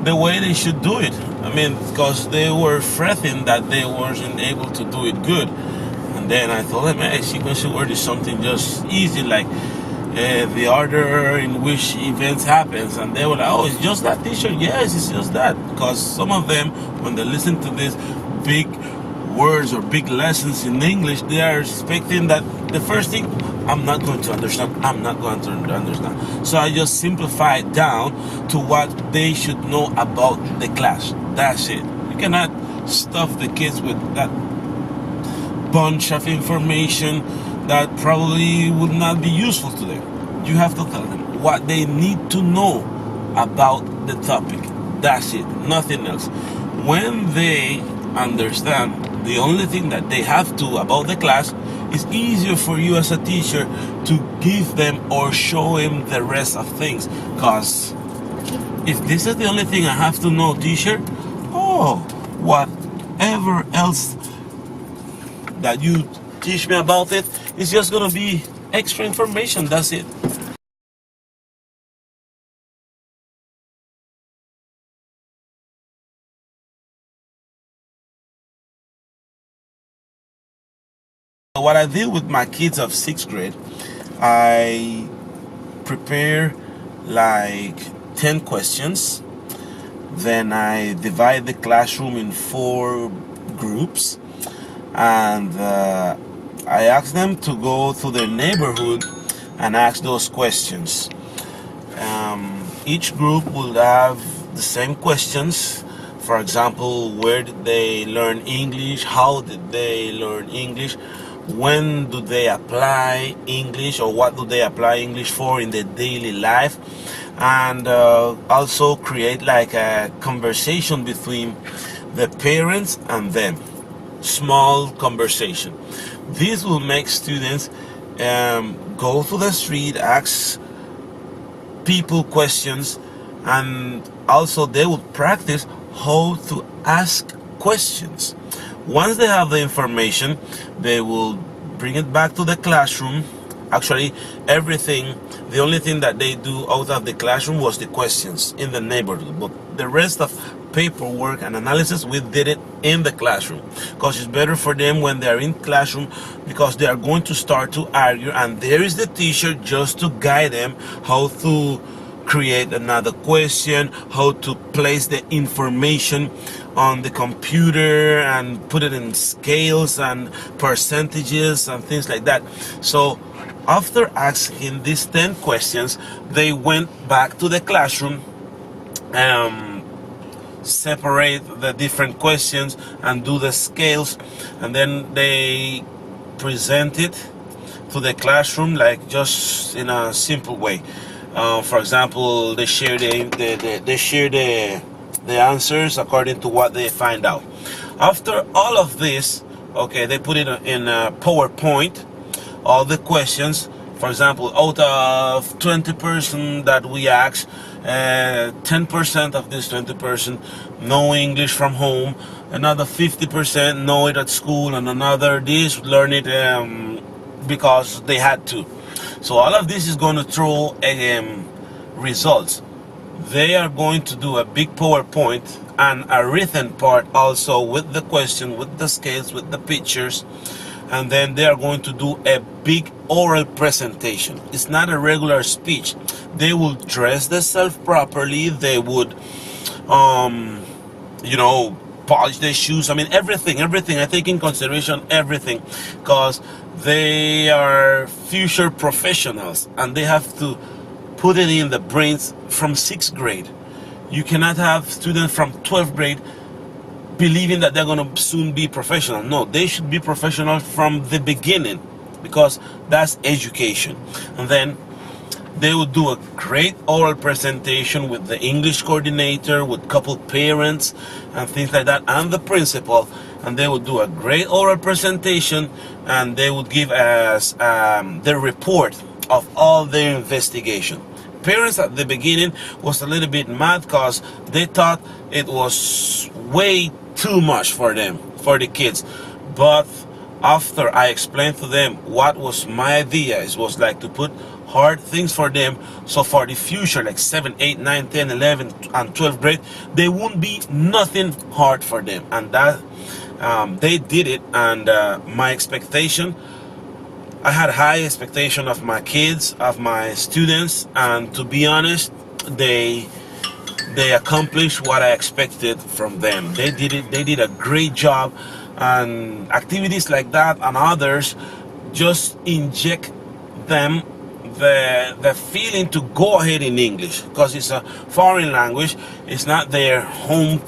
the way they should do it. I mean, because they were fretting that they weren't able to do it good. And then I thought, hey, man, sequence word is something just easy, like the order in which events happens. And they were like, oh, it's just that, teacher? Yes, it's just that. Because some of them, when they listen to these big words or big lessons in English, they are expecting that the first thing, I'm not going to understand. I'm not going to understand. So I just simplify it down to what they should know about the class. That's it. You cannot stuff the kids with that bunch of information that probably would not be useful to them. You have to tell them what they need to know about the topic. That's it. Nothing else. When they understand the only thing that they have to about the class, it's easier for you as a teacher to give them or show them the rest of things. Because if this is the only thing I have to know, teacher, oh, whatever else that you teach me about it, it's just going to be extra information. That's it. What I did with my kids of 6th grade, I prepare like 10 questions. Then I divide the classroom in 4 groups, and I ask them to go to their neighborhood and ask those questions. Each group will have the same questions. For example, where did they learn English? How did they learn English? When do they apply English, or what do they apply English for in their daily life? And also create like a conversation between the parents and them. Small conversation. This will make students go to the street, ask people questions, and also they will practice how to ask questions. Once they have the information, they will bring it back to the classroom. Actually, the only thing that they do out of the classroom was the questions in the neighborhood. But the rest of paperwork and analysis, we did it in the classroom. Because it's better for them when they're in classroom, because they are going to start to argue, and there is the teacher just to guide them how to create another question, how to place the information on the computer and put it in scales and percentages and things like that. So after asking these 10 questions, they went back to the classroom, separate the different questions and do the scales, and then they present it to the classroom like just in a simple way. For example, they share the answers according to what they find out. After all of this, okay, they put it in a PowerPoint, all the questions. For example, out of 20% that we asked, 10% of this 20% know English from home, another 50% know it at school, and another this learn it because they had to. So all of this is going to throw results. They are going to do a big PowerPoint and a written part also with the question, with the scales, with the pictures, and then they are going to do a big oral presentation. It's not a regular speech. They will dress themselves properly. They would, polish their shoes. I mean, everything. I take in consideration everything, because they are future professionals and they have to put it in the brains from 6th grade. You cannot have students from 12th grade believing that they're going to soon be professional. No, they should be professional from the beginning, because that's education. And then they would do a great oral presentation with the English coordinator, with couple parents and things like that, and the principal. And they would do a great oral presentation, and they would give us the report of all their investigation. Parents at the beginning was a little bit mad because they thought it was way too much for them, for the kids. But after I explained to them what was my idea, it was like to put hard things for them, so for the future, like 7, 8, 9, 10, 11, and 12th grade, they won't be nothing hard for them. And that they did it. And my expectation, I had high expectation of my kids, of my students, and to be honest, they accomplished what I expected from them. They did it. They did a great job. And activities like that and others just inject them the feeling to go ahead in English, because it's a foreign language. It's not their home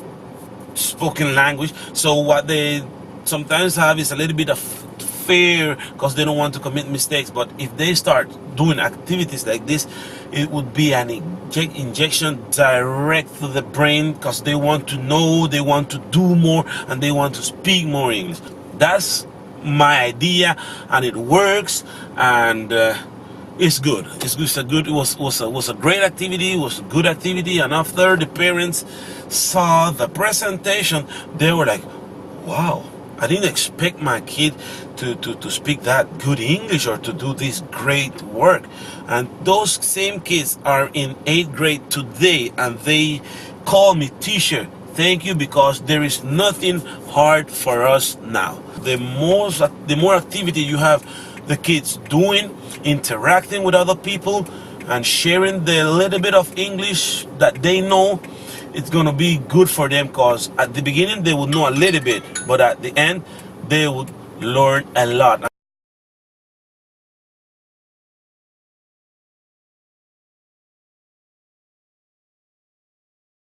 spoken language. So what they sometimes have is a little bit of fear, because they don't want to commit mistakes. But if they start doing activities like this, it would be an injection direct to the brain, because they want to know, they want to do more, and they want to speak more English. That's my idea, and it works, and it's good. It was a great activity. It was a good activity. And after the parents saw the presentation, they were like, wow, I didn't expect my kid to speak that good English or to do this great work. And those same kids are in 8th grade today, and they call me teacher. Thank you, because there is nothing hard for us now. The more activity you have the kids doing, interacting with other people, and sharing the little bit of English that they know, it's gonna be good for them, because at the beginning they would know a little bit, but at the end they would learn a lot.